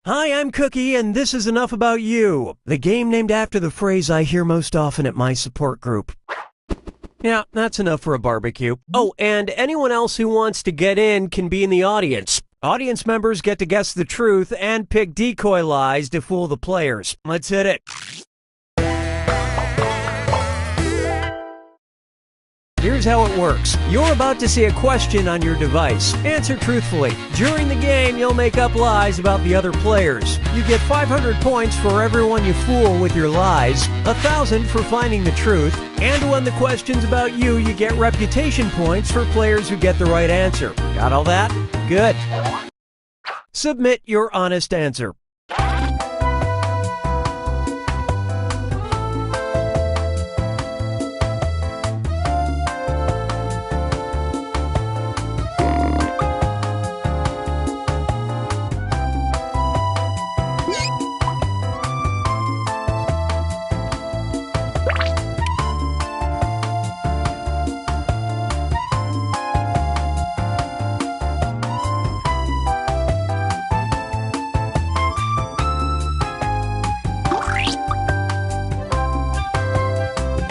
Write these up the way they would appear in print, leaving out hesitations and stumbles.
Hi, I'm Cookie, and this is Enough About You, the game named after the phrase I hear most often at my support group. Yeah, that's enough for a barbecue. Oh, and anyone else who wants to get in can be in the audience. Audience members get to guess the truth and pick decoy lies to fool the players. Let's hit it. Here's how it works. You're about to see a question on your device. Answer truthfully. During the game, you'll make up lies about the other players. You get 500 points for everyone you fool with your lies, 1,000 for finding the truth, and when the question's about you, you get reputation points for players who get the right answer. Got all that? Good. Submit your honest answer.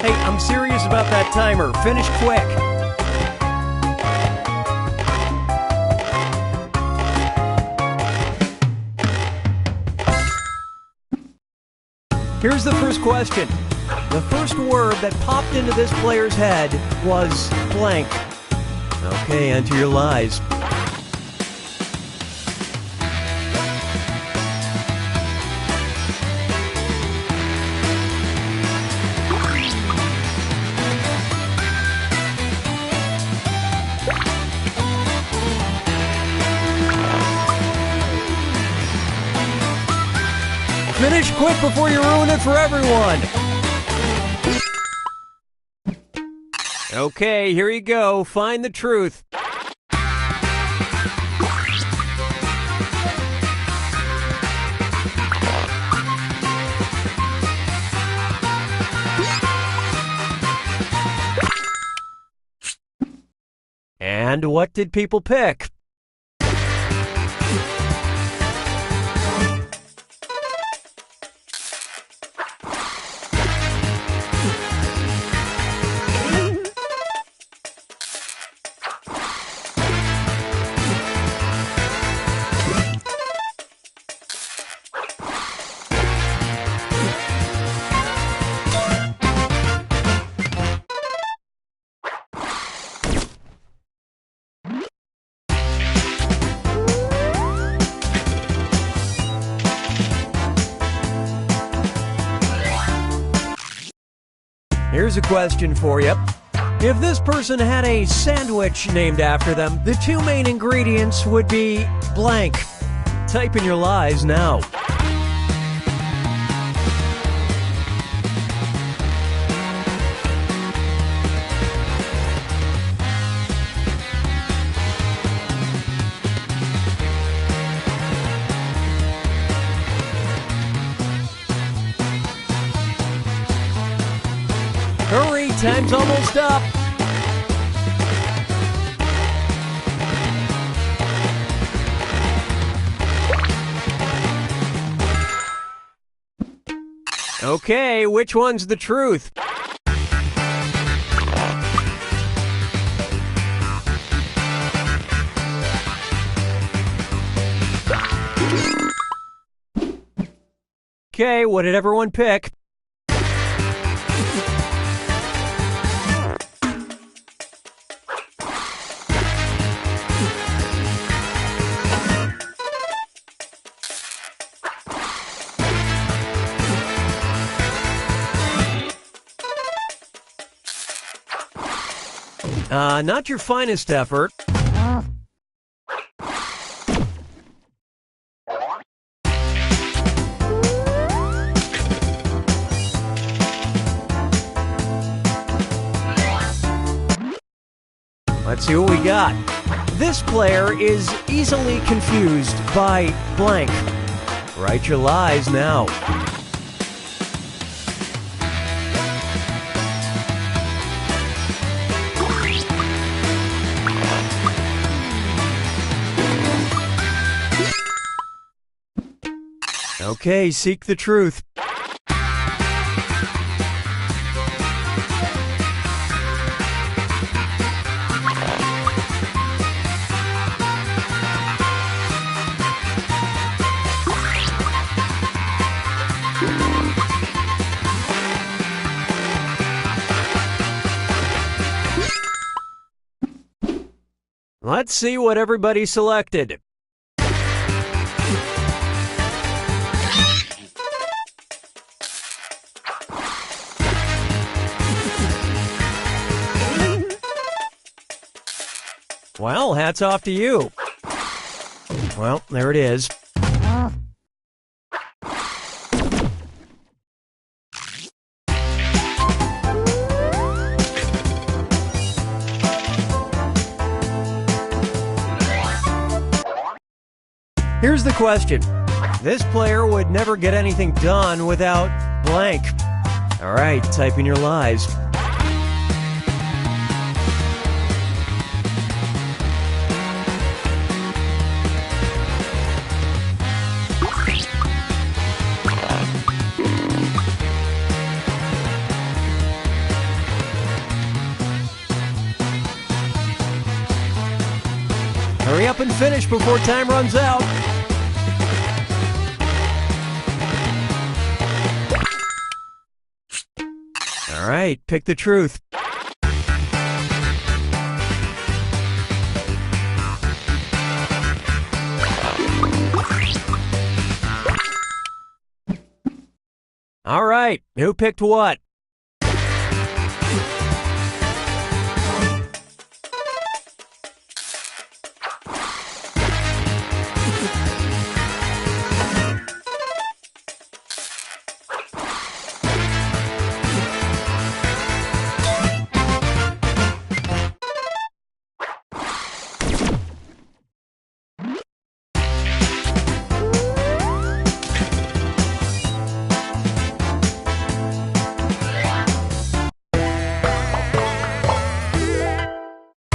Hey, I'm serious about that timer. Finish quick. Here's the first question. The first word that popped into this player's head was blank. Okay, enter your lies. Finish quick before you ruin it for everyone. Okay, here you go. Find the truth. And what did people pick? Here's a question for you. If this person had a sandwich named after them, the two main ingredients would be blank. Type in your lies now. Hurry, time's almost up. Okay, which one's the truth? Okay, what did everyone pick? Not your finest effort. Let's see what we got. This player is easily confused by blank. Write your lies now. Okay, seek the truth. Let's see what everybody selected. Well, hats off to you. Well, there it is. Here's the question. This player would never get anything done without blank. All right, type in your lies. Hurry up and finish before time runs out. All right, pick the truth. All right, who picked what?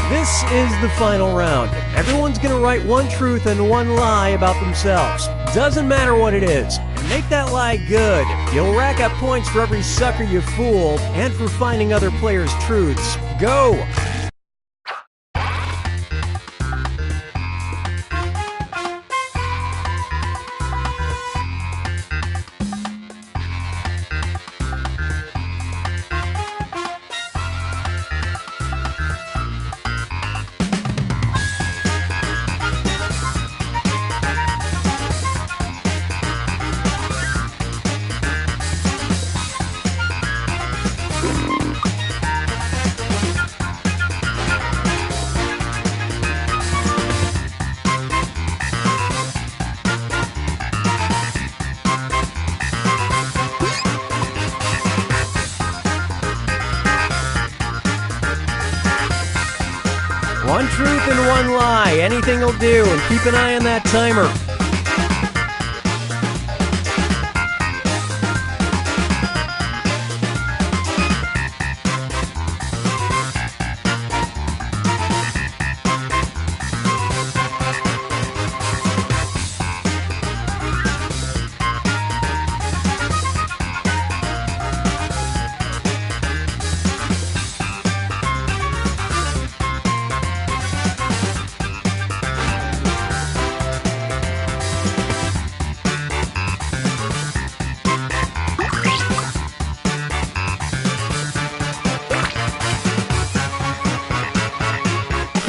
This is the final round. Everyone's gonna write one truth and one lie about themselves. Doesn't matter what it is. Make that lie good. You'll rack up points for every sucker you fool and for finding other players' truths. Go! One truth and one lie. Anything will do, and keep an eye on that timer.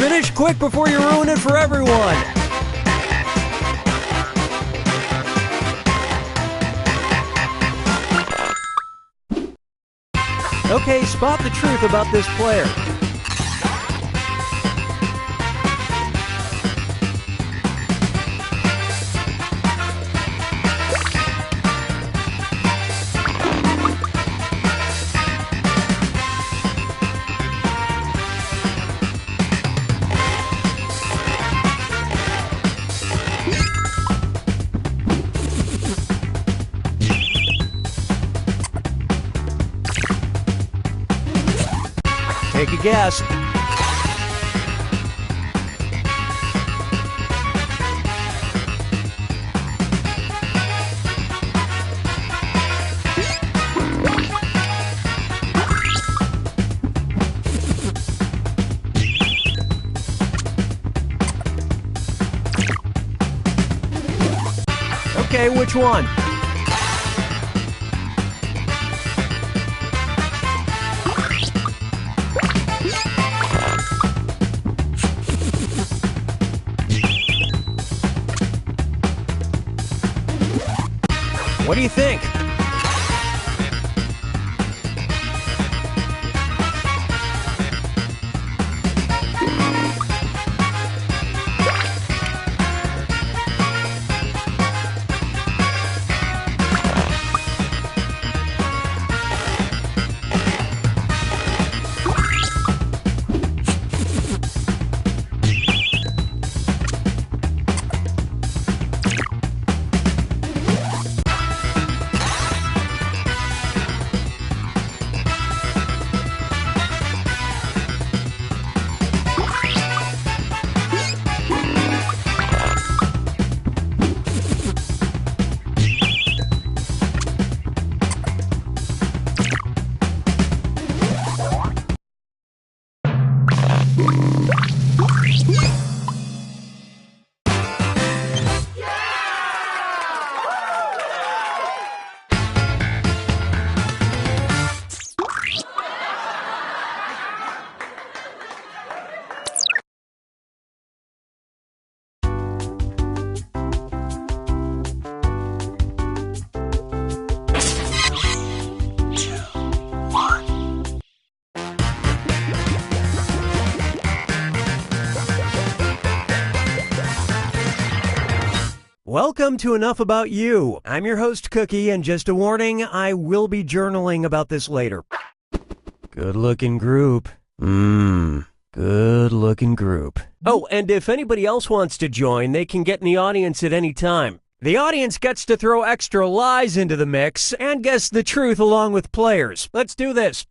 Finish quick before you ruin it for everyone. Okay, spot the truth about this player. Take a guess. Okay, which one? What do you think? Welcome to Enough About You. I'm your host, Cookie, and just a warning, I will be journaling about this later. Good-looking group. Good-looking group. Oh, and if anybody else wants to join, they can get in the audience at any time. The audience gets to throw extra lies into the mix and guess the truth along with players. Let's do this.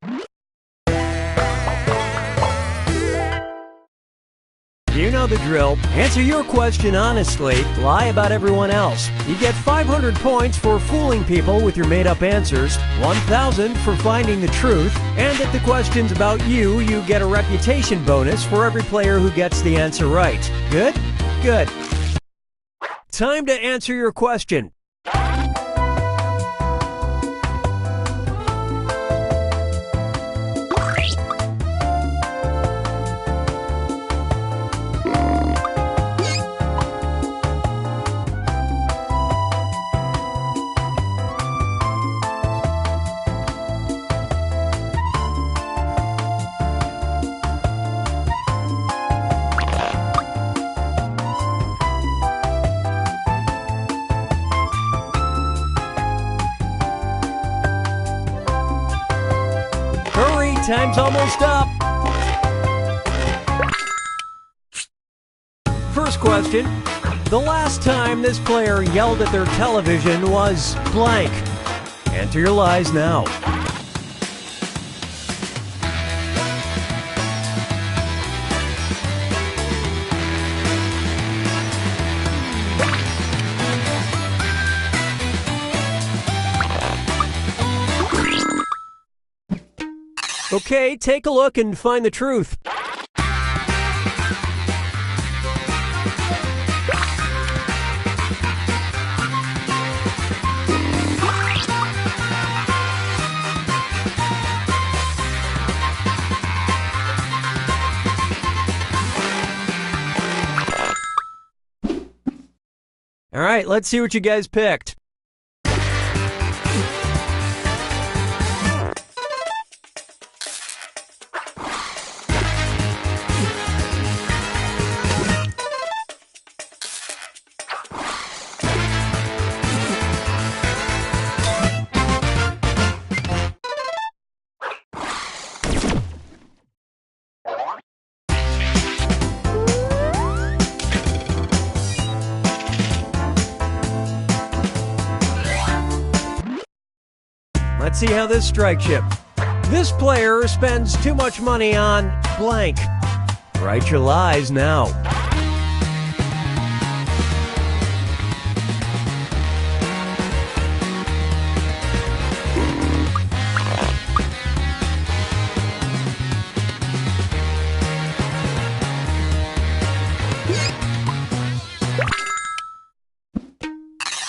You know the drill. Answer your question honestly, lie about everyone else. You get 500 points for fooling people with your made-up answers, 1,000 for finding the truth, and if the question's about you, you get a reputation bonus for every player who gets the answer right. Good? Good. Time to answer your question. Time's almost up. First question. The last time this player yelled at their television was blank. Enter your lies now. Okay, take a look and find the truth. All right, let's see what you guys picked. Let's see how this strikes you. This player spends too much money on blank. Write your lies now.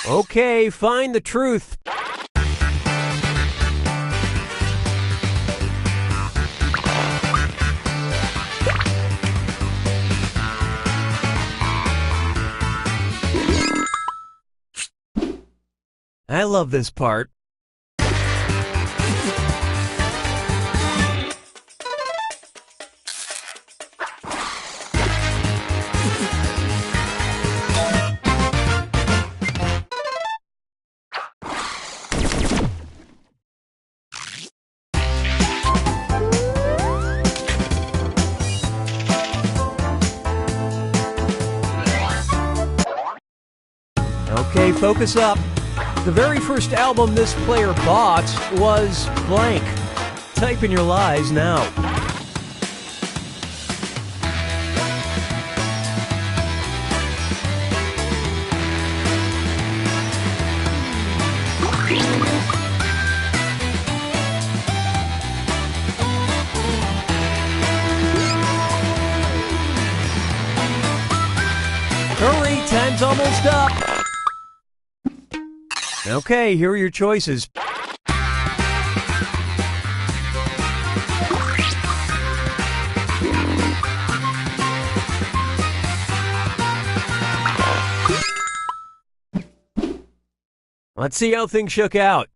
Okay, find the truth. I love this part. Okay, focus up. The very first album this player bought was blank. Type in your lies now. Hurry, time's almost up. Okay, here are your choices. Let's see how things shook out.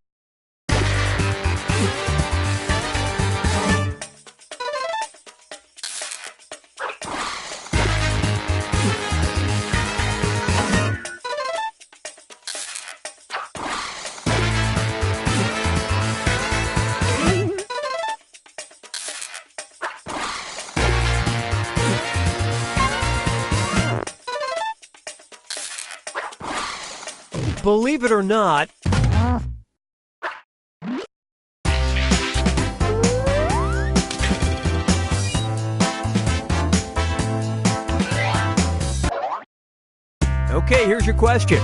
Believe it or not, okay, here's your question.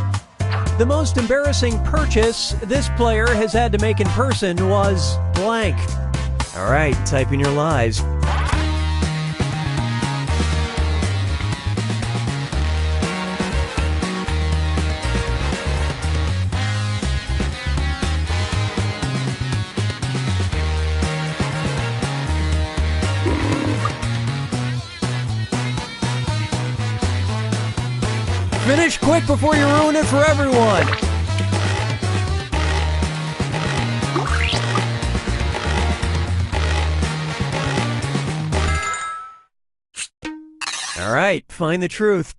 The most embarrassing purchase this player has had to make in person was blank. All right, type in your lies. Finish quick before you ruin it for everyone. All right, find the truth.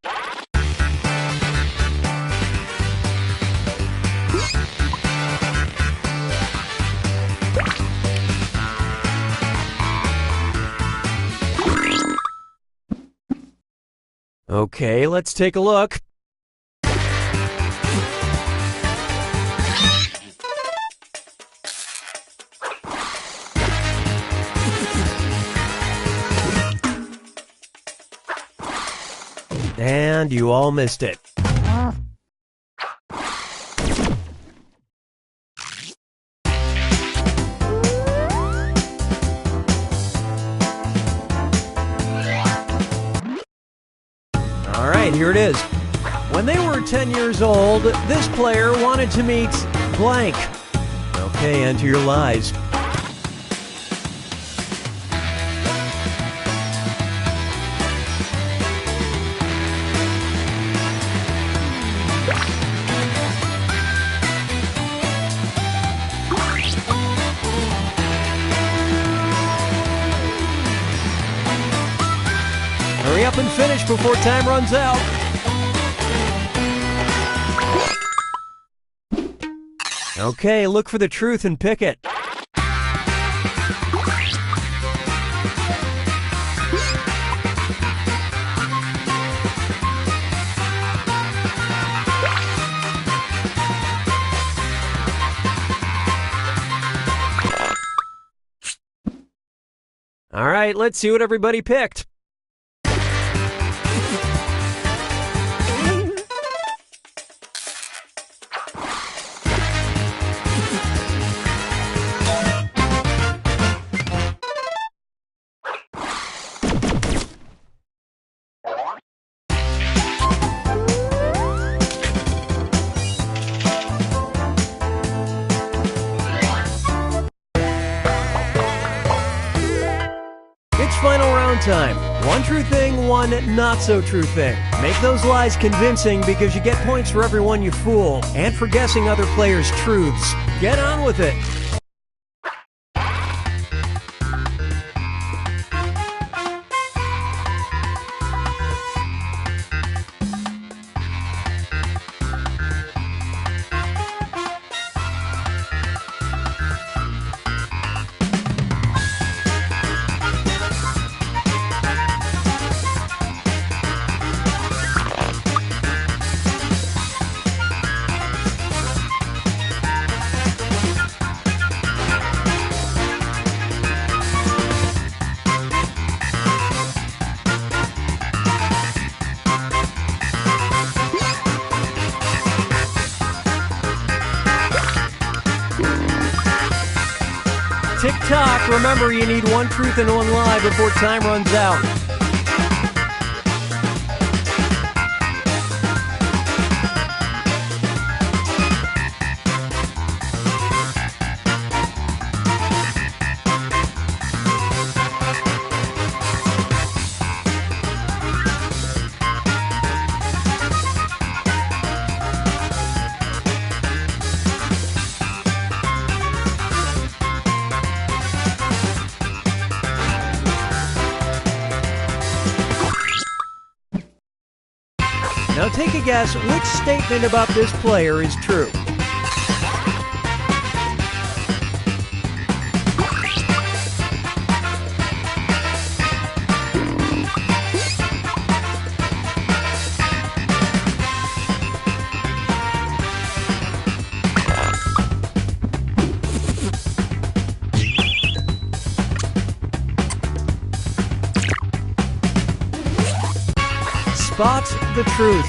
Okay, let's take a look. And you all missed it. All right, here it is. When they were 10 years old, this player wanted to meet blank. Okay, enter your lies. up and finish before time runs out. Okay, look for the truth and pick it. All right, let's see what everybody picked. Final round time. One true thing, one not so true thing. Make those lies convincing because you get points for every one you fool and for guessing other players' truths. Get on with it. Tick-tock, remember you need one truth and one lie before time runs out. Now take a guess which statement about this player is true. Spot the truth.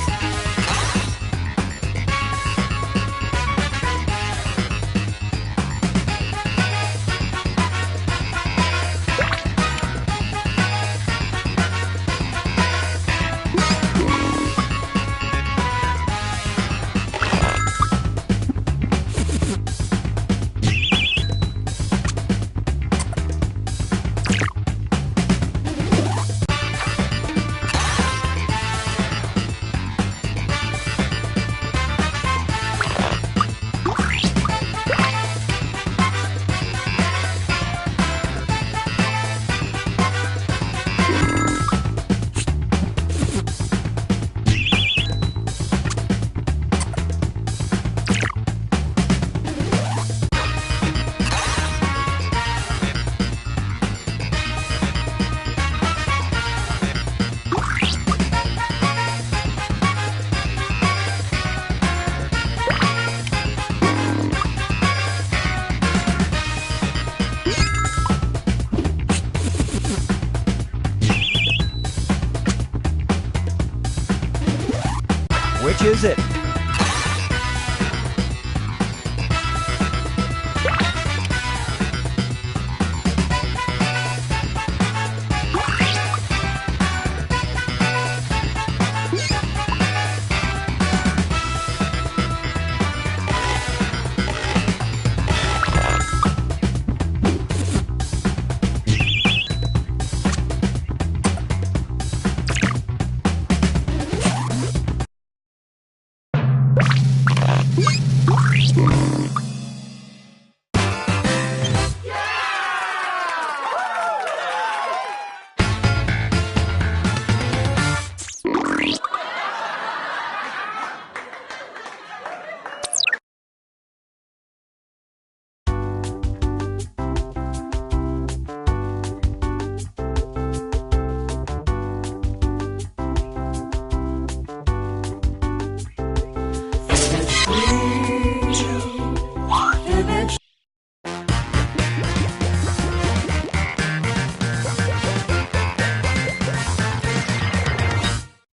Which is it?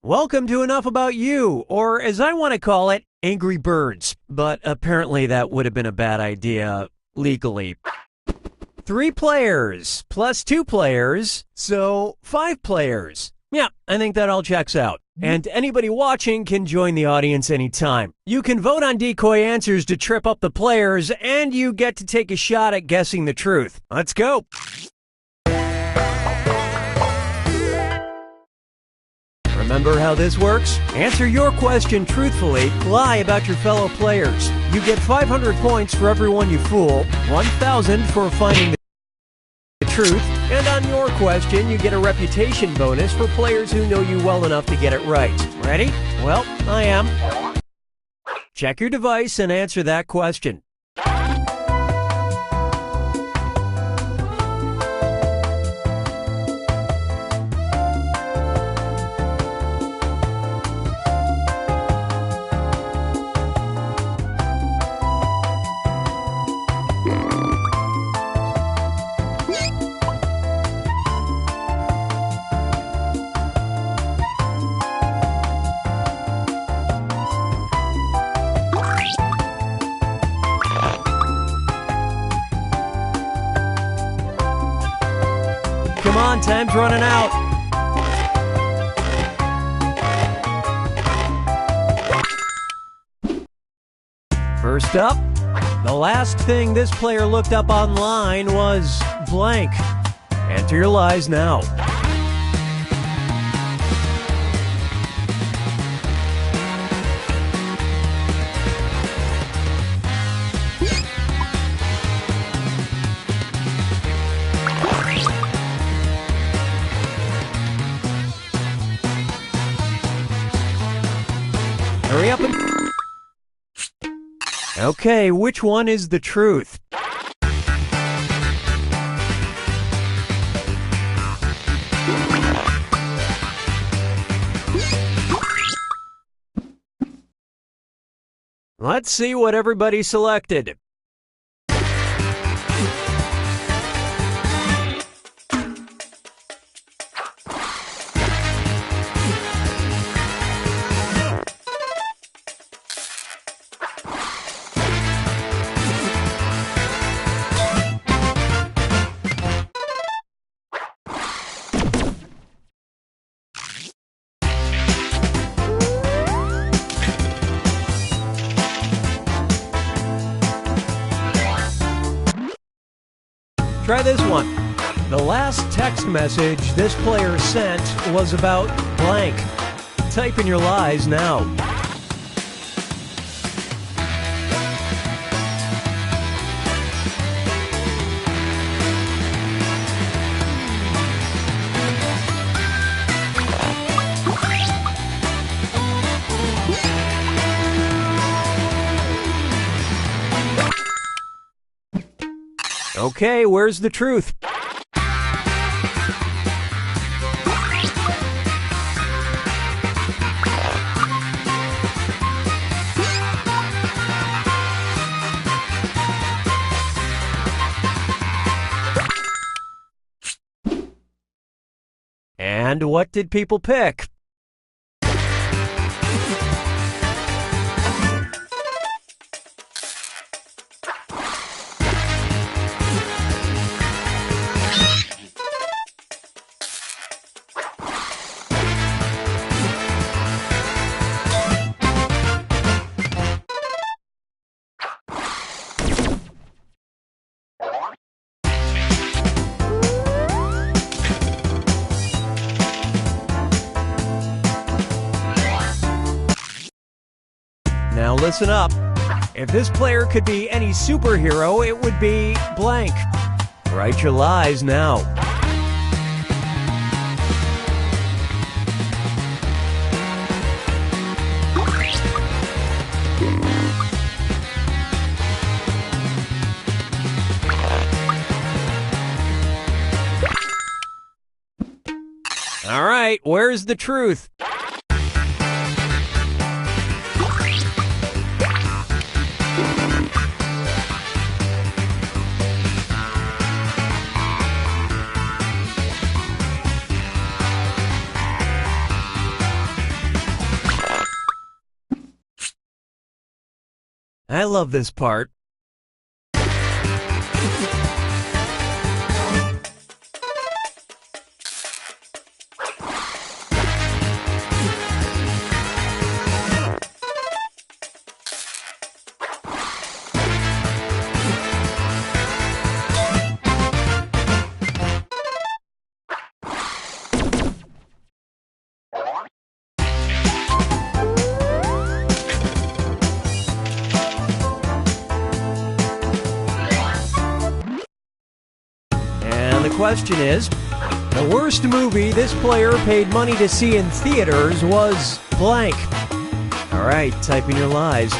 Welcome to Enough About You, or as I want to call it, Angry Birds. But apparently that would have been a bad idea legally. 3 players plus 2 players, so 5 players. Yeah, I think that all checks out. And anybody watching can join the audience anytime. You can vote on decoy answers to trip up the players, and you get to take a shot at guessing the truth. Let's go. Remember how this works? Answer your question truthfully, lie about your fellow players. You get 500 points for everyone you fool, 1,000 for finding the truth, and on your question, you get a reputation bonus for players who know you well enough to get it right. Ready? Well, I am. Check your device and answer that question. Come on, time's running out. First up, the last thing this player looked up online was blank. Enter your lies now. Hurry up and... Okay, which one is the truth? Let's see what everybody selected. Try this one. The last text message this player sent was about blank. Type in your lies now. Okay, where's the truth? And what did people pick? Now listen up. If this player could be any superhero, it would be blank. Write your lies now. All right, where's the truth? I love this part. The question is, the worst movie this player paid money to see in theaters was blank. All right, type in your lies.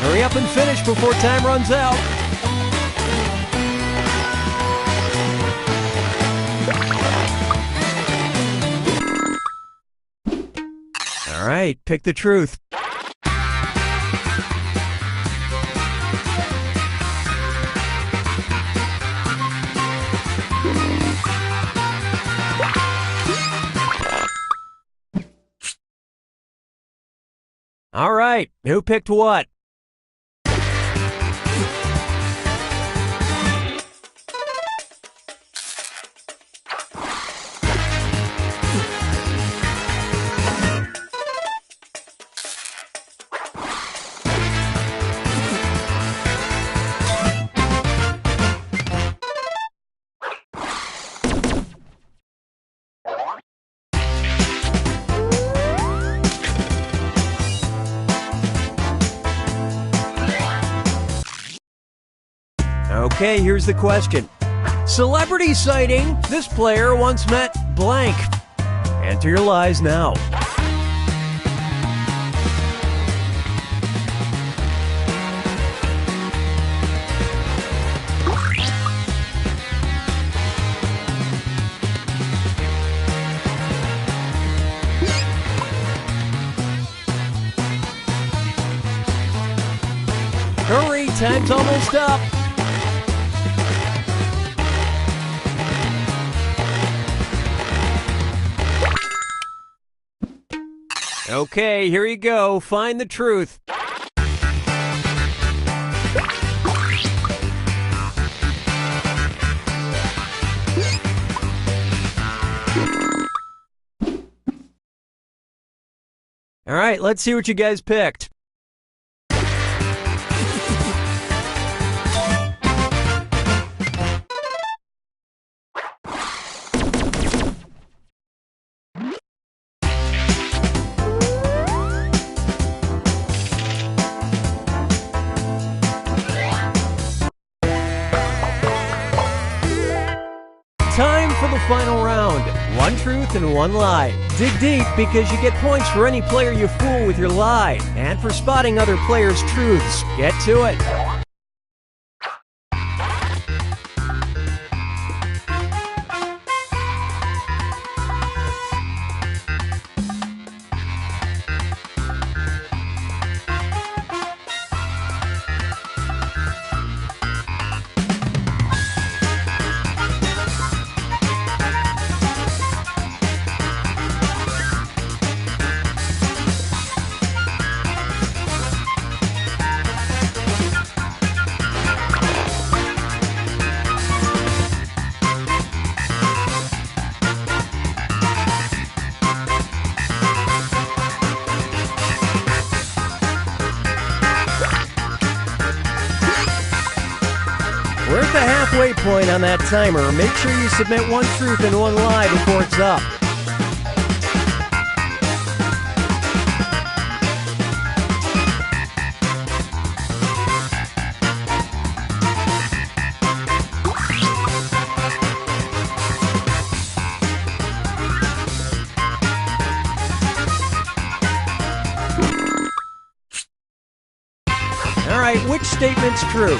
Hurry up and finish before time runs out. All right, pick the truth. All right, who picked what? Okay, here's the question. Celebrity sighting, this player once met blank. Enter your lies now. Hurry, time's almost up. Okay, here you go. Find the truth. All right, let's see what you guys picked. Time for the final round. One truth and one lie. Dig deep because you get points for any player you fool with your lie and for spotting other players' truths. Get to it. We're at the halfway point on that timer. Make sure you submit one truth and one lie before it's up. All right, which statement's true?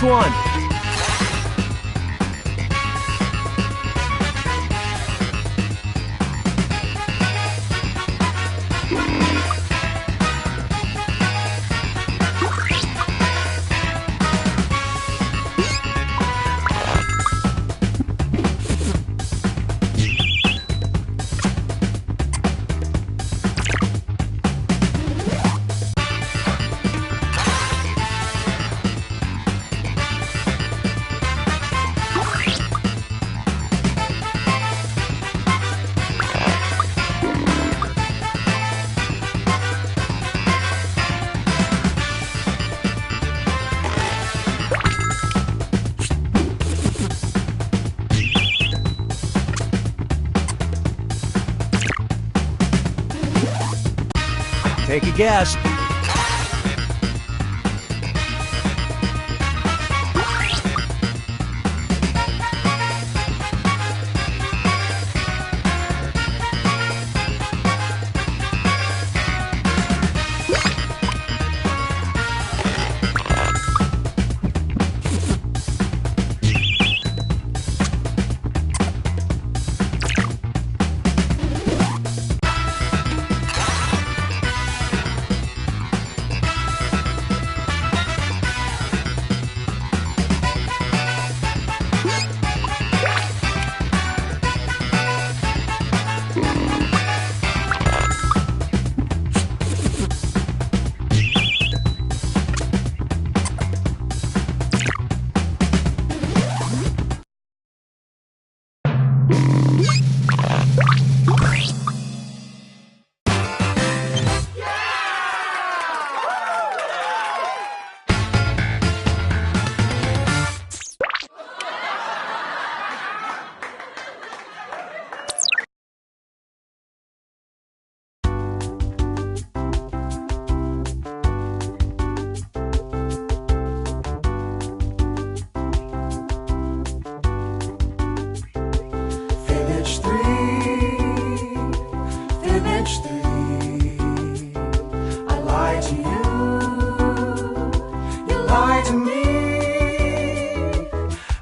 Which one? Take a guess.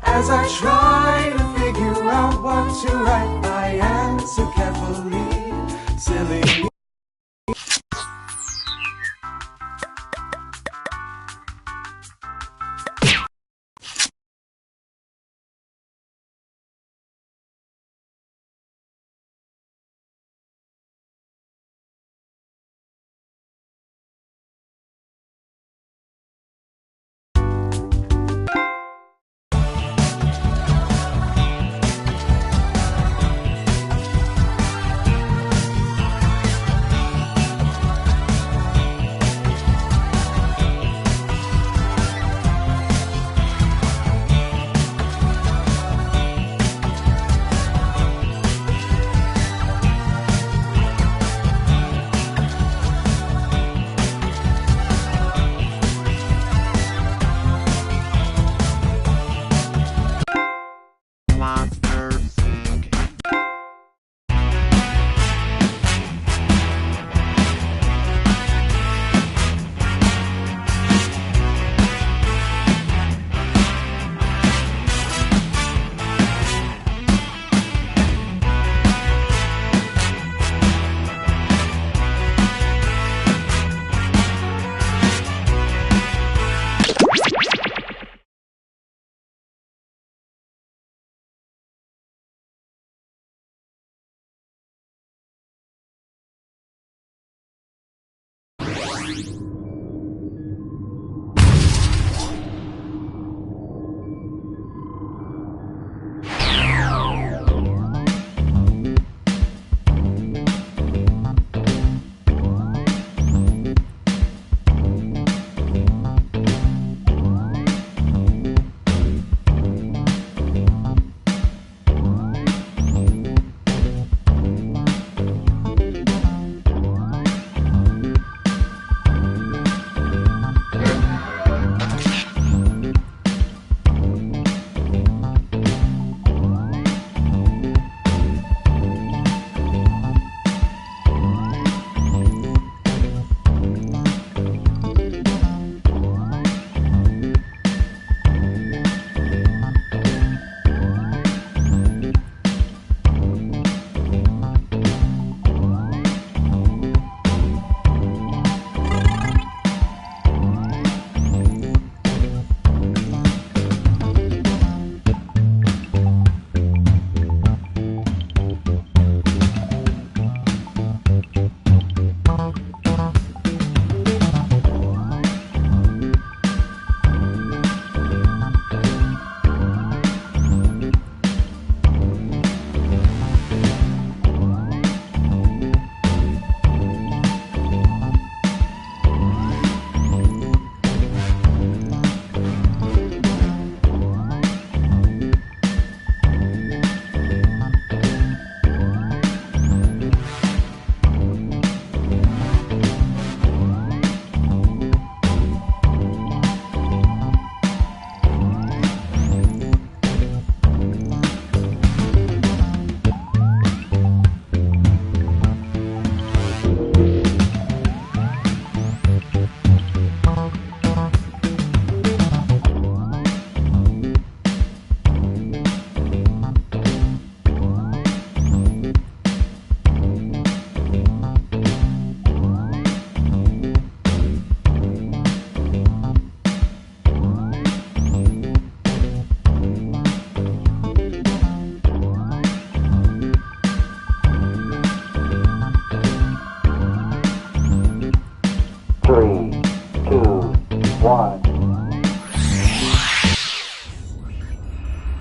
As I try to figure out what to write, I answer carefully, silly.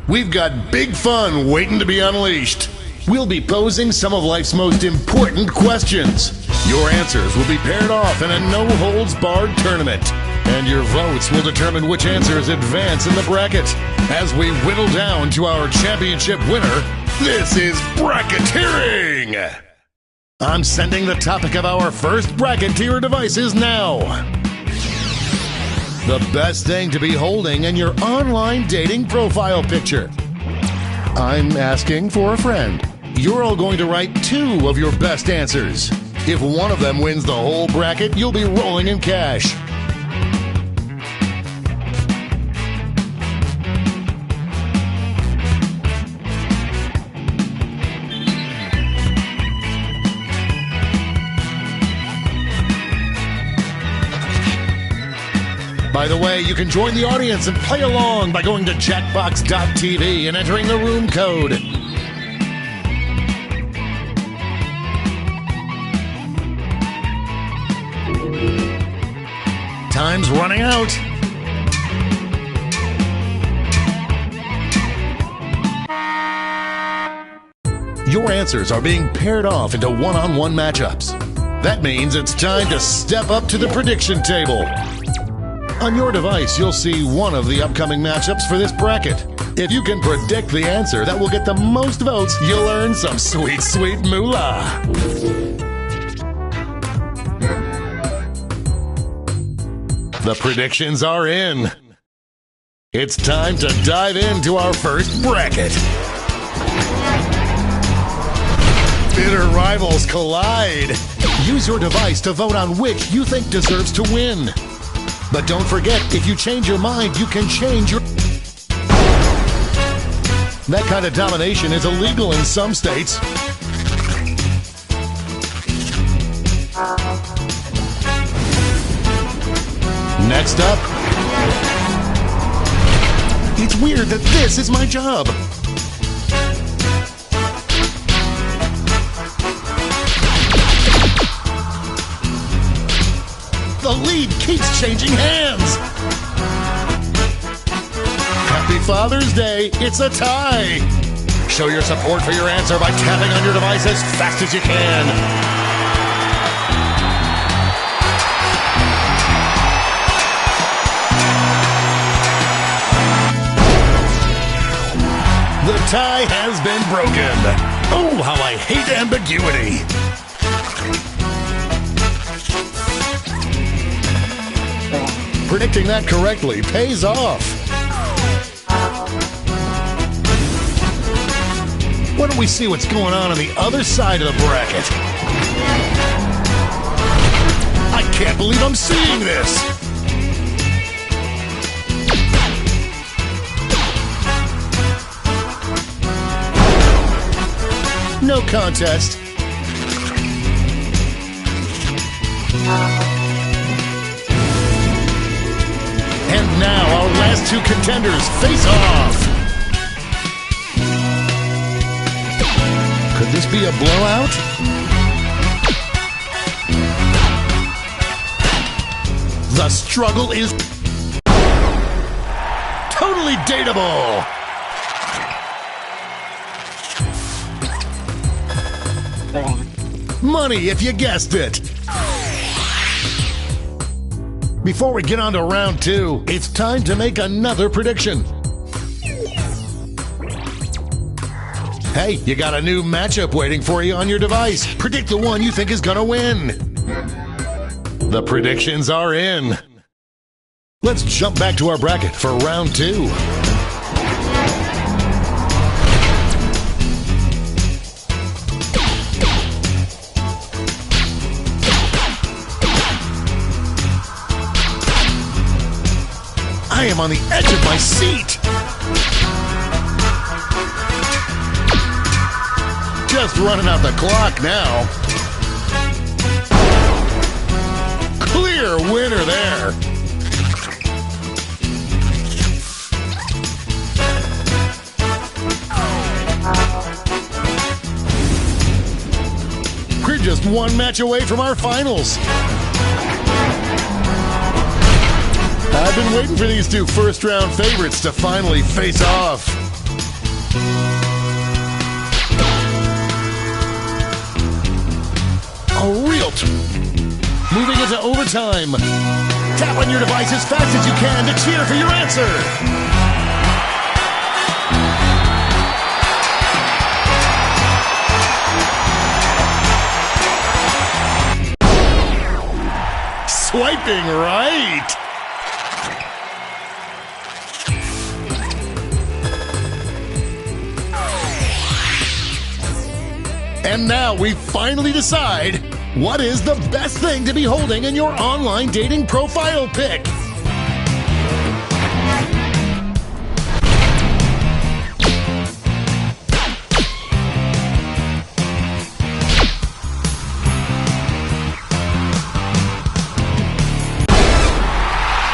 We've got big fun waiting to be unleashed. We'll be posing some of life's most important questions. Your answers will be paired off in a no-holds-barred tournament. And your votes will determine which answers advance in the bracket. As we whittle down to our championship winner, this is bracketeering! I'm sending the topic of our first bracket to your devices now. The best thing to be holding in your online dating profile picture. I'm asking for a friend. You're all going to write 2 of your best answers. If one of them wins the whole bracket, you'll be rolling in cash. By the way, you can join the audience and play along by going to jackbox.tv and entering the room code. Time's running out. Your answers are being paired off into one-on-one matchups. That means it's time to step up to the prediction table. On your device, you'll see one of the upcoming matchups for this bracket. If you can predict the answer that will get the most votes, you'll earn some sweet, sweet moolah. The predictions are in. It's time to dive into our first bracket. Bitter rivals collide. Use your device to vote on which you think deserves to win. But don't forget, if you change your mind, you can change your... That kind of domination is illegal in some states. Next up, it's weird that this is my job. The lead keeps changing hands. Happy Father's Day, it's a tie. Show your support for your answer by tapping on your device as fast as you can. The tie has been broken. Oh, how I hate ambiguity. Predicting that correctly pays off. Why don't we see what's going on the other side of the bracket? I can't believe I'm seeing this! No contest. And now our last 2 contenders face off. Could this be a blowout? The struggle is totally dateable. Money if you guessed it. Before we get on to round 2, it's time to make another prediction. Hey, you got a new matchup waiting for you on your device. Predict the one you think is gonna win. The predictions are in. Let's jump back to our bracket for round 2. I am on the edge of my seat. Just running out the clock now. Clear winner there. We're just one match away from our finals. I've been waiting for these 2 first-round favorites to finally face off. Moving into overtime. Tap on your device as fast as you can to cheer for your answer. Swiping right. And now we finally decide what is the best thing to be holding in your online dating profile pic.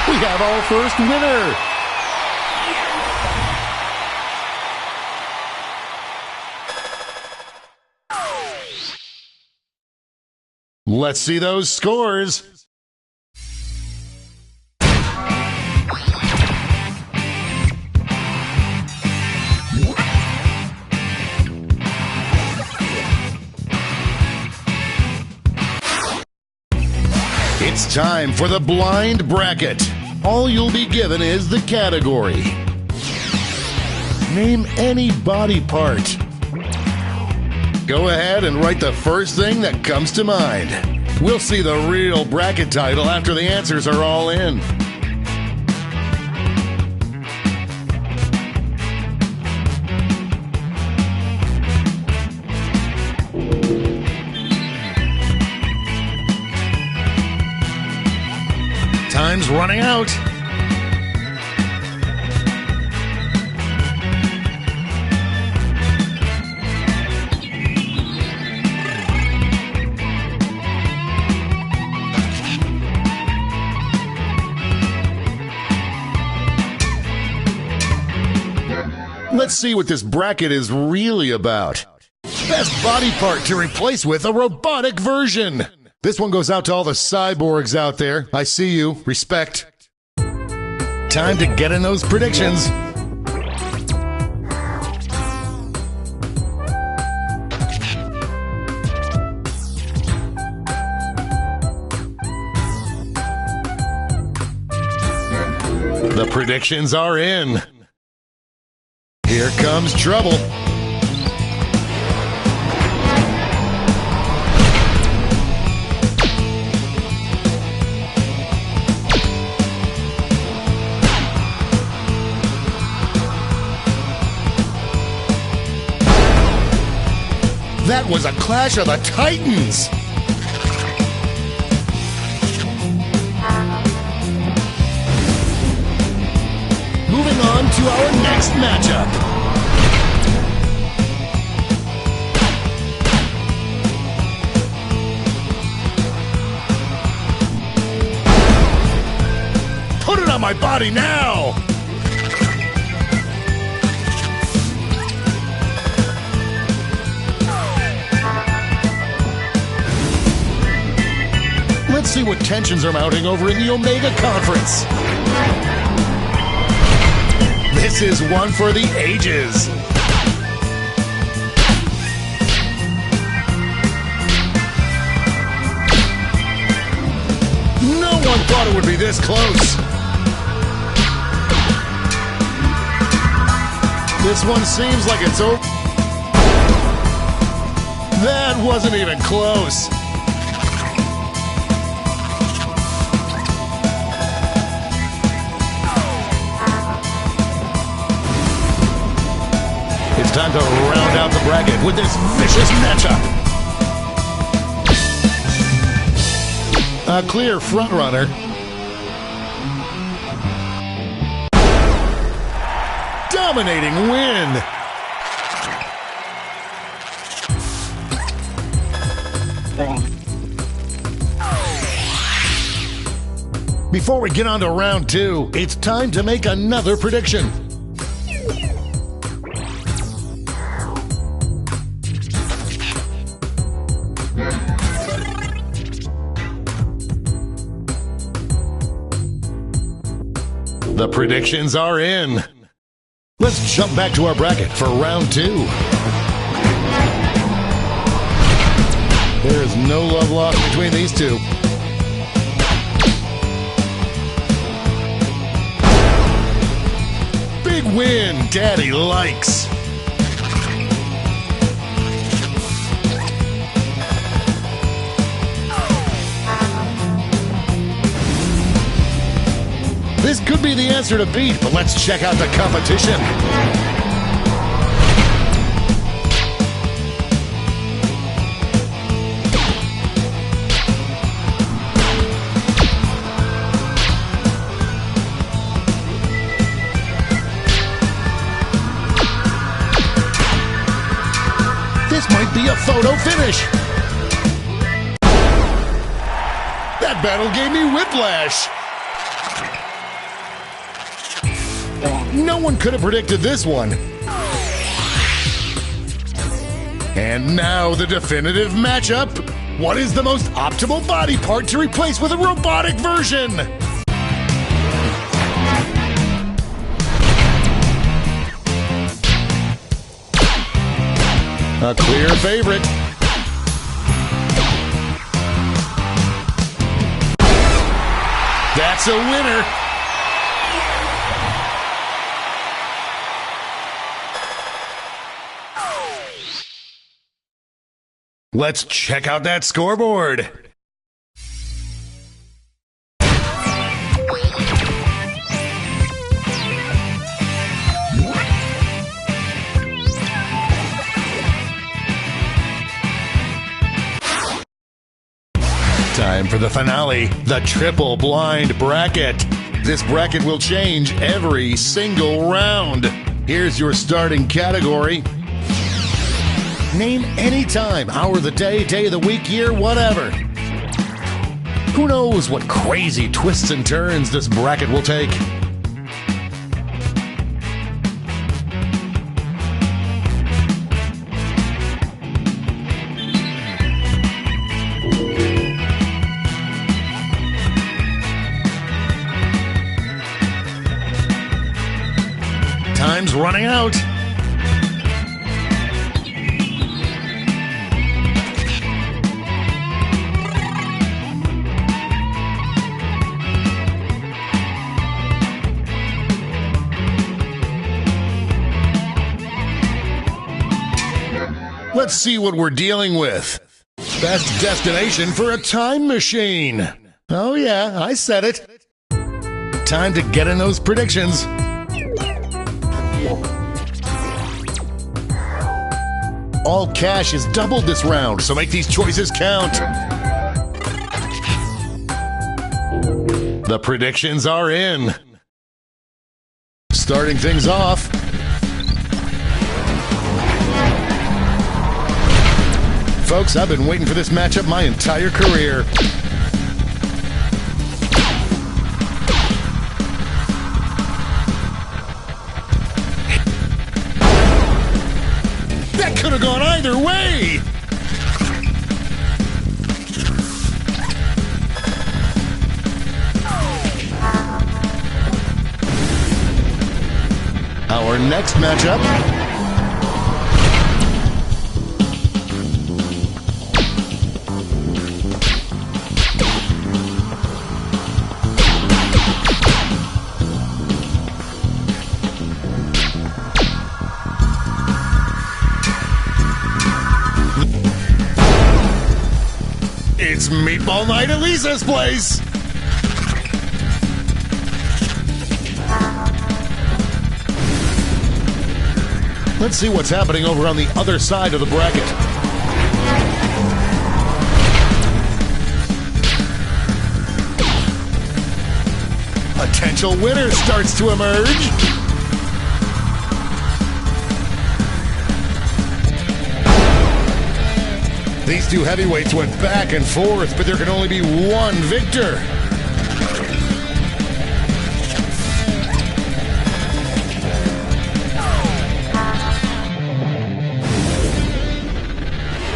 We have our first winner. Let's see those scores. It's time for the blind bracket. All you'll be given is the category. Name any body part. Go ahead and write the first thing that comes to mind. We'll see the real bracket title after the answers are all in. Time's running out. Let's see what this bracket is really about. Best body part to replace with a robotic version. This one goes out to all the cyborgs out there. I see you. Respect. Time to get in those predictions. The predictions are in. Here comes trouble. That was a clash of the Titans. Moving on to our next matchup. Put it on my body now! Let's see what tensions are mounting over in the Omega Conference. This is one for the ages. No one thought it would be this close. This one seems like it's over. That wasn't even close. It's time to round out the bracket with this vicious matchup. A clear frontrunner. Dominating win. Before we get on to round two, it's time to make another prediction. The predictions are in. Let's jump back to our bracket for round 2. There is no love lost between these two. Big win, Daddy likes. This could be the answer to beat, but let's check out the competition. This might be a photo finish. That battle gave me whiplash. No one could have predicted this one. And now the definitive matchup. What is the most optimal body part to replace with a robotic version? A clear favorite. That's a winner. Let's check out that scoreboard. Time for the finale, the triple blind bracket. This bracket will change every single round. Here's your starting category. Name any time, hour of the day, day of the week, year, whatever. Who knows what crazy twists and turns this bracket will take? Time's running out. Let's see what we're dealing with. Best destination for a time machine. Oh yeah, I said it. Time to get in those predictions. All cash is doubled this round, so make these choices count. The predictions are in. Starting things off. Folks, I've been waiting for this matchup my entire career. That could have gone either way! Our next matchup. It's Meatball Night at Lisa's place! Let's see what's happening over on the other side of the bracket. Potential winner starts to emerge. These two heavyweights went back and forth, but there can only be one victor.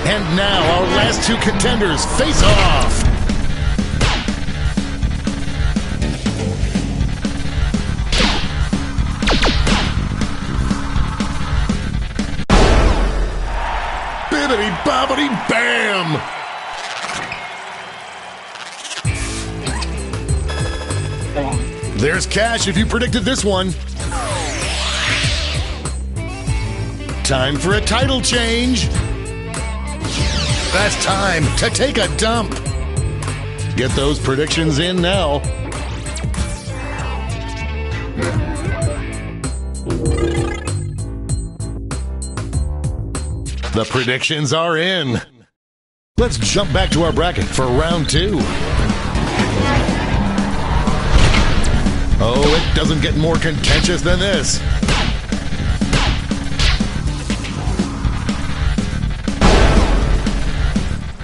And now our last two contenders face off. Bibbidi bobbidi bam! There's cash if you predicted this one. Time for a title change. That's time to take a dump. Get those predictions in now. The predictions are in. Let's jump back to our bracket for round 2. Oh, it doesn't get more contentious than this.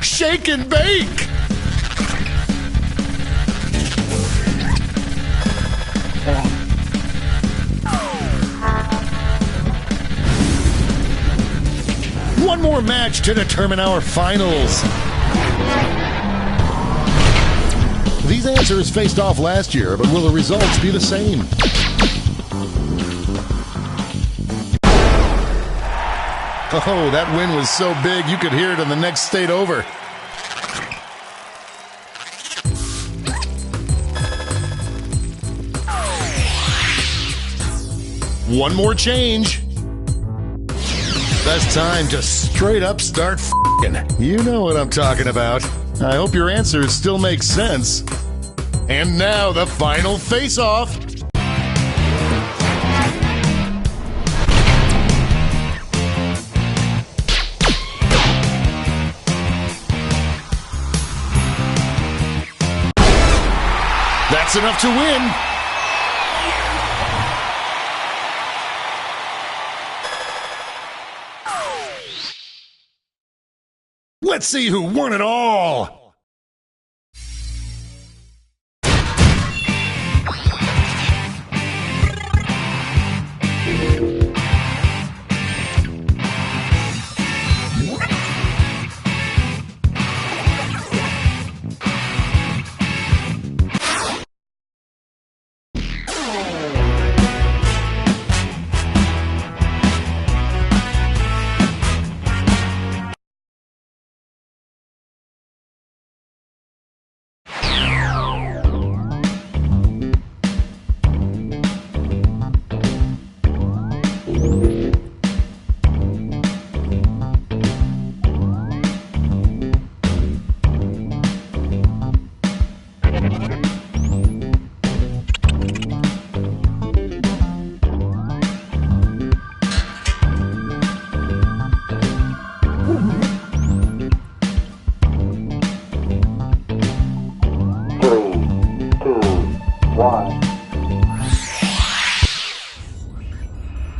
Shake and bake! One more match to determine our finals. These answers faced off last year, but will the results be the same? Oh, that win was so big you could hear it in the next state over. One more change. That's time to straight up start f***ing. You know what I'm talking about. I hope your answers still make sense. And now the final face-off. That's enough to win. Let's see who won it all.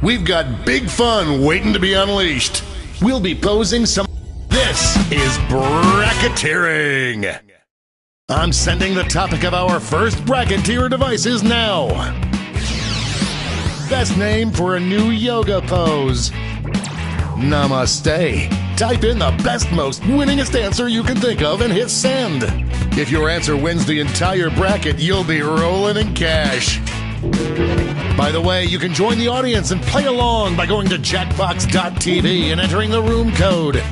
We've got big fun waiting to be unleashed. We'll be posing some... This is bracketeering. I'm sending the topic of our first bracket to your devices now. Best name for a new yoga pose. Namaste. Type in the best, most winningest answer you can think of and hit send. If your answer wins the entire bracket, you'll be rolling in cash. By the way, you can join the audience and play along by going to jackbox.tv and entering the room code.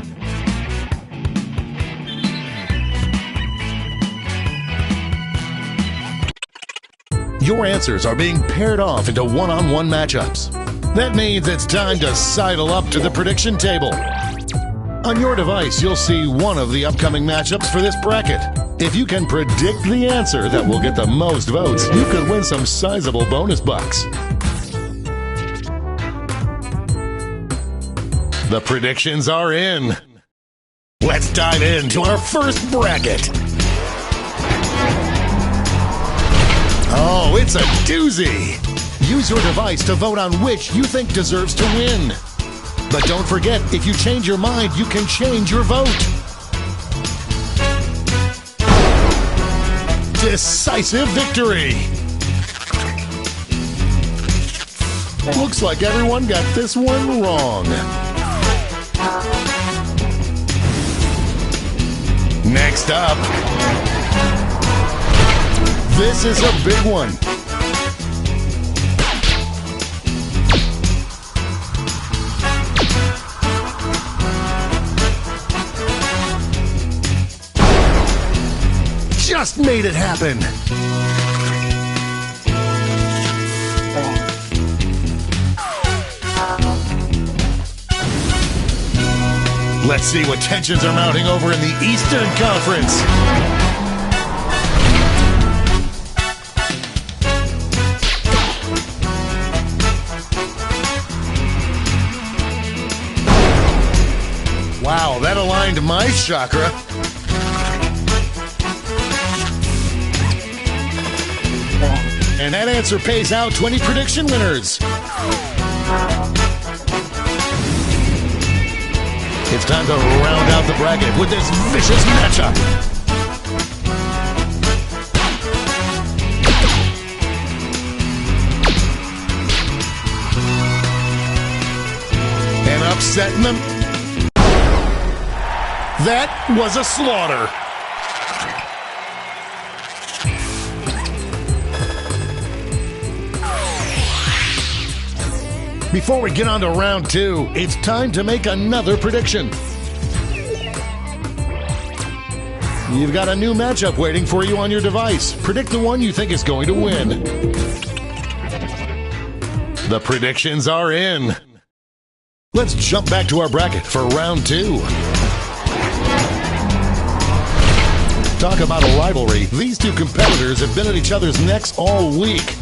Your answers are being paired off into one-on-one matchups. That means it's time to sidle up to the prediction table. On your device, you'll see one of the upcoming matchups for this bracket. If you can predict the answer that will get the most votes, you could win some sizable bonus bucks. The predictions are in. Let's dive into our first bracket. Oh, it's a doozy. Use your device to vote on which you think deserves to win. But don't forget, if you change your mind, you can change your vote. Decisive victory. Looks like everyone got this one wrong. Next up, this is a big one. just made it happen. Let's see what tensions are mounting over in the Eastern Conference. Wow, that aligned my chakra. And that answer pays out 20 prediction winners. It's time to round out the bracket with this vicious matchup. And upsetting them. That was a slaughter. Before we get on to round two, it's time to make another prediction. You've got a new matchup waiting for you on your device. Predict the one you think is going to win. The predictions are in. Let's jump back to our bracket for round two. Talk about a rivalry. These two competitors have been at each other's necks all week.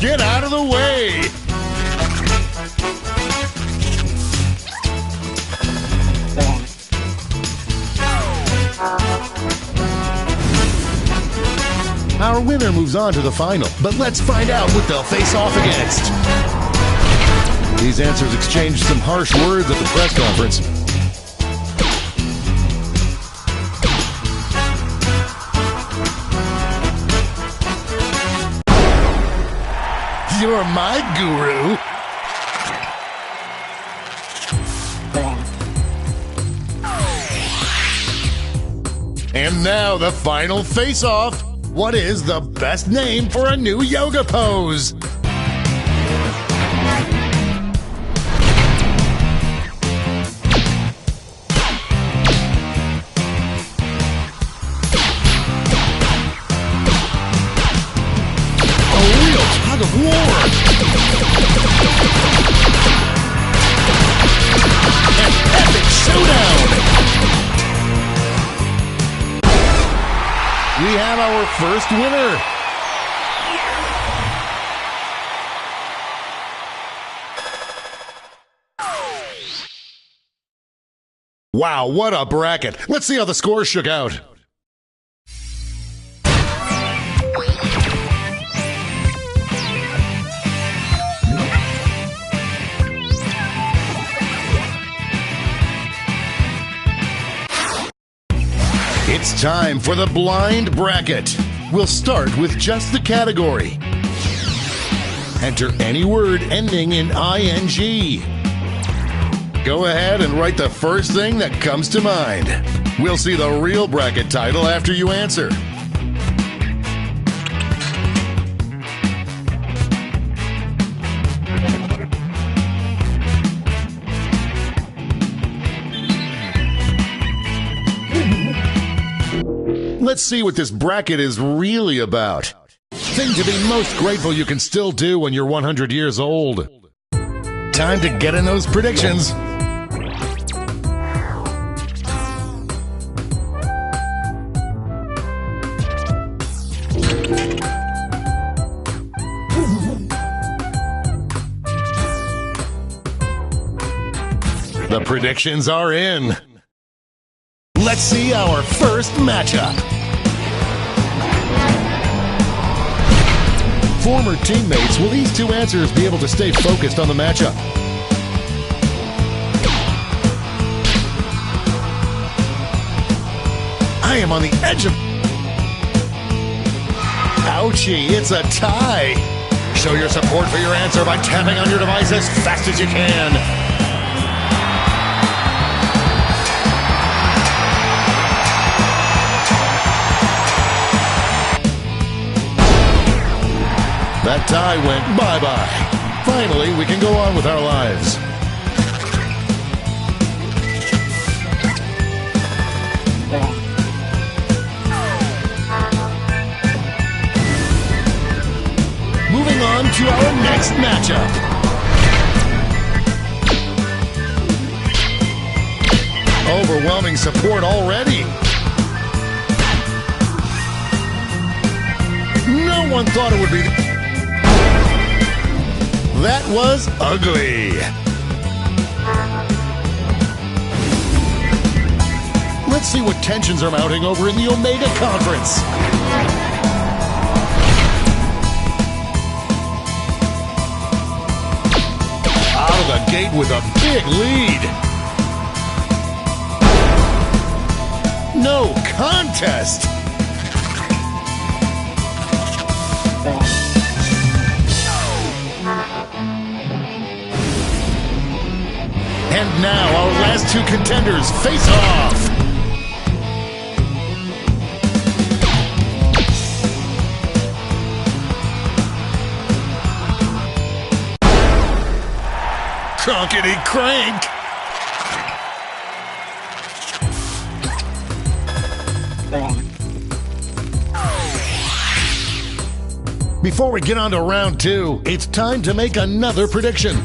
Get out of the way! Our winner moves on to the final, but let's find out what they'll face off against. These answers exchanged some harsh words at the press conference. You're my guru. And now the final face-off. What is the best name for a new yoga pose? Of war. An epic showdown. We have our first winner. Wow, what a bracket. Let's see how the scores shook out. It's time for the blind bracket. We'll start with just the category. Enter any word ending in ing. Go ahead and write the first thing that comes to mind. We'll see the real bracket title after you answer. Let's see what this bracket is really about. Thing to be most grateful you can still do when you're 100 years old. Time to get in those predictions. The predictions are in. Let's see our first matchup. Former teammates, will these two answers be able to stay focused on the matchup? I am on the edge of... Ouchie, it's a tie. Show your support for your answer by tapping on your device as fast as you can. That tie went bye-bye. Finally, we can go on with our lives. to our next matchup. Overwhelming support already. No one thought it would be. That was ugly. Let's see what tensions are mounting over in the Omega Conference. Out of the gate with a big lead. No contest. And now our last two contenders face off. Cronkety crank. Before we get on to round two, it's time to make another prediction.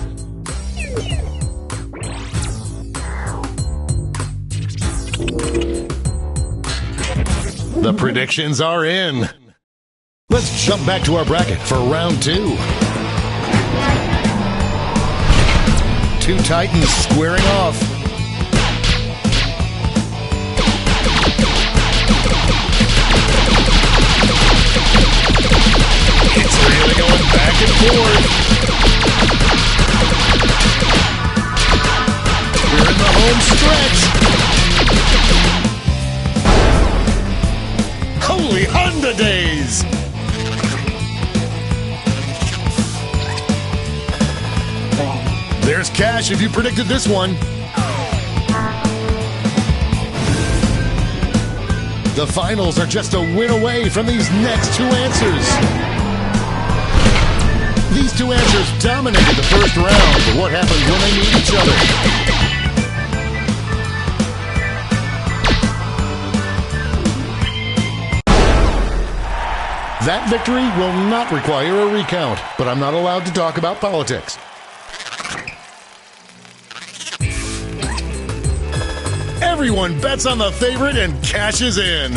The predictions are in. Let's jump back to our bracket for round two. Two Titans squaring off. It's really going back and forth. We're in the home stretch. Holy Honda days! There's cash if you predicted this one. The finals are just a win away from these next two answers. These two answers dominated the first round, but what happens when they meet each other? That victory will not require a recount, but I'm not allowed to talk about politics. Everyone bets on the favorite and cashes in.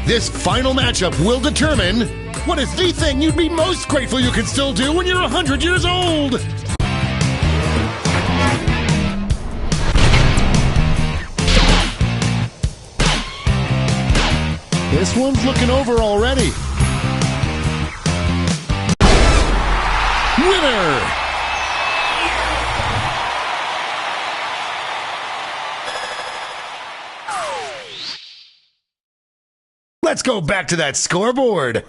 This final matchup will determine what is the thing you'd be most grateful you can still do when you're 100 years old. This one's looking over already. Winner! Let's go back to that scoreboard.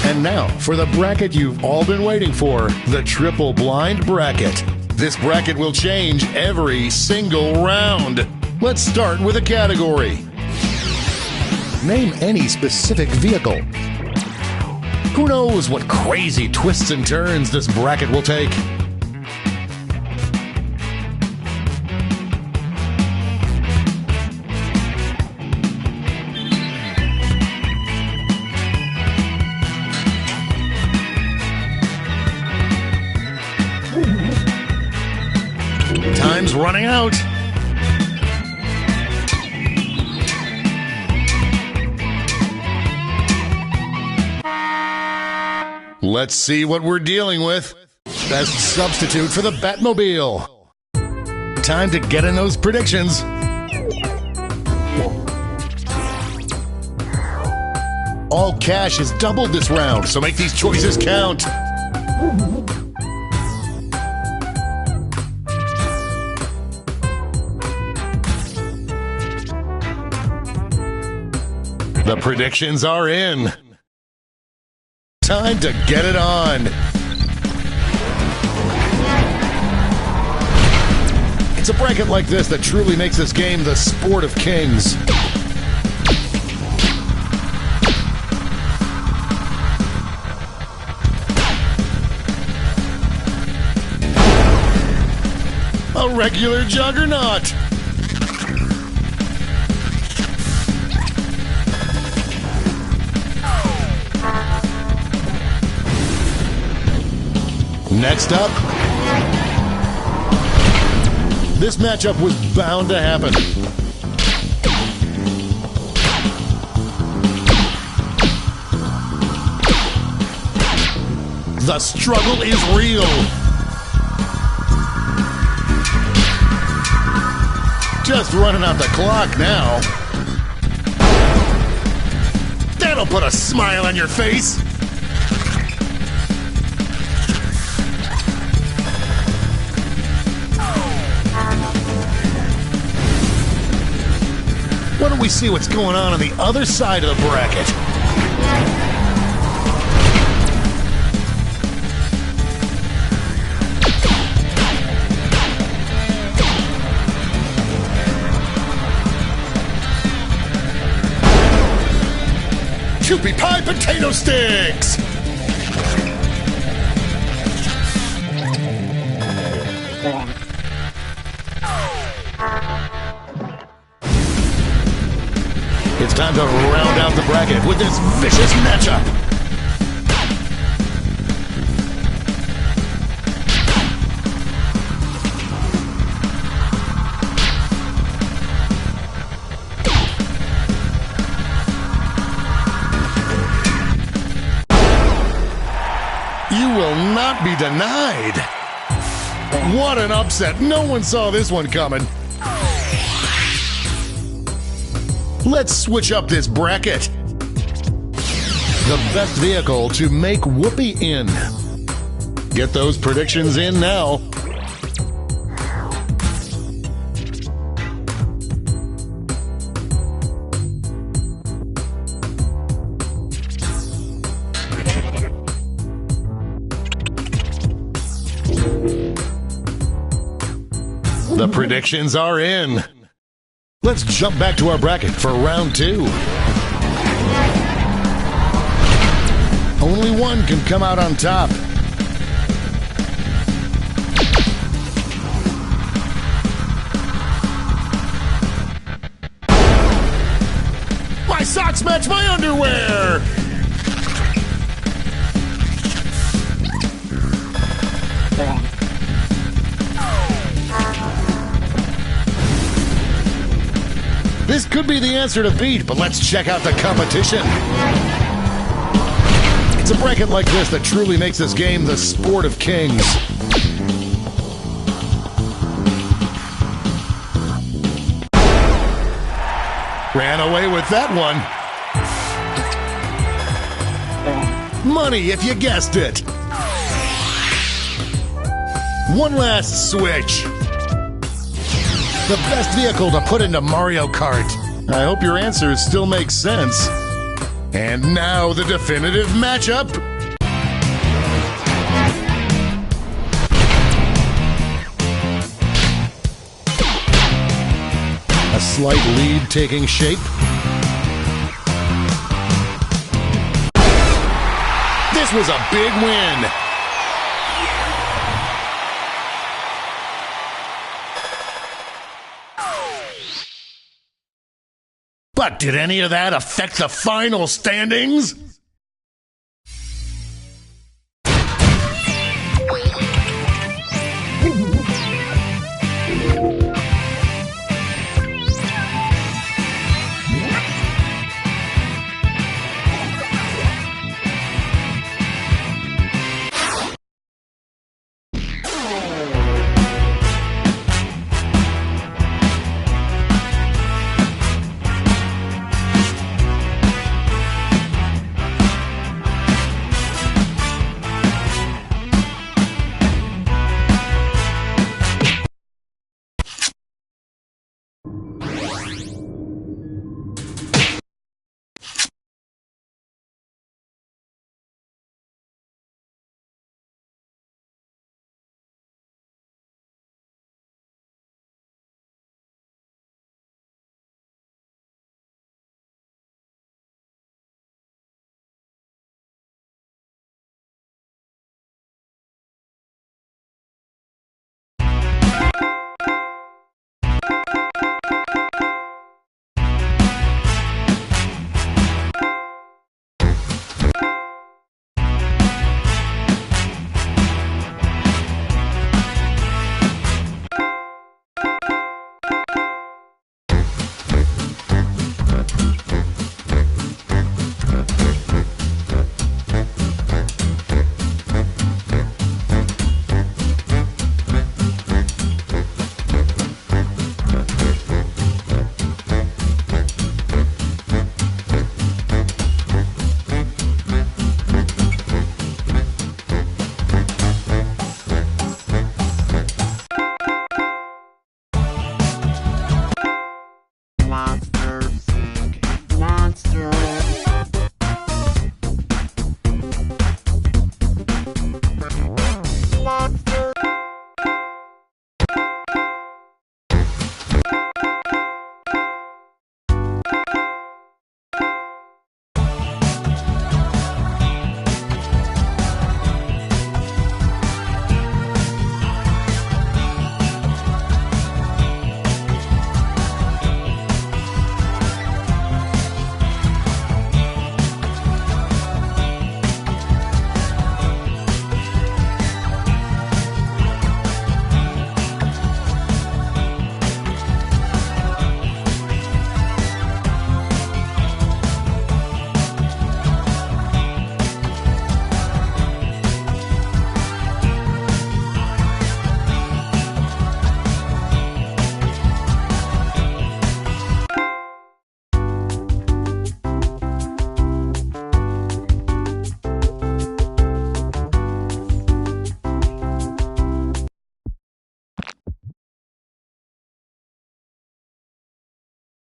And now, for the bracket you've all been waiting for, the triple blind bracket. This bracket will change every single round. Let's start with a category. Name any specific vehicle. Who knows what crazy twists and turns this bracket will take? Time's running out. Let's see what we're dealing with. Best substitute for the Batmobile. Time to get in those predictions. All cash is doubled this round, so make these choices count. The predictions are in. Time to get it on. It's a bracket like this that truly makes this game the sport of kings. a regular juggernaut. Next up, this matchup was bound to happen. The struggle is real. Just running out the clock now. That'll put a smile on your face. Why don't we see what's going on the other side of the bracket? Choopy Pie Potato Sticks! It's time to round out the bracket with this vicious matchup. You will not be denied. What an upset. No one saw this one coming. Let's switch up this bracket. The best vehicle to make Whoopi in. Get those predictions in now. The predictions are in. Let's jump back to our bracket for round 2. Only one can come out on top. My socks match my underwear! This could be the answer to beat, but let's check out the competition. It's a bracket like this that truly makes this game the sport of kings. Ran away with that one. Money if you guessed it. One last switch. The best vehicle to put into Mario Kart. I hope your answers still make sense. And now the definitive matchup. A slight lead taking shape. This was a big win. But did any of that affect the final standings?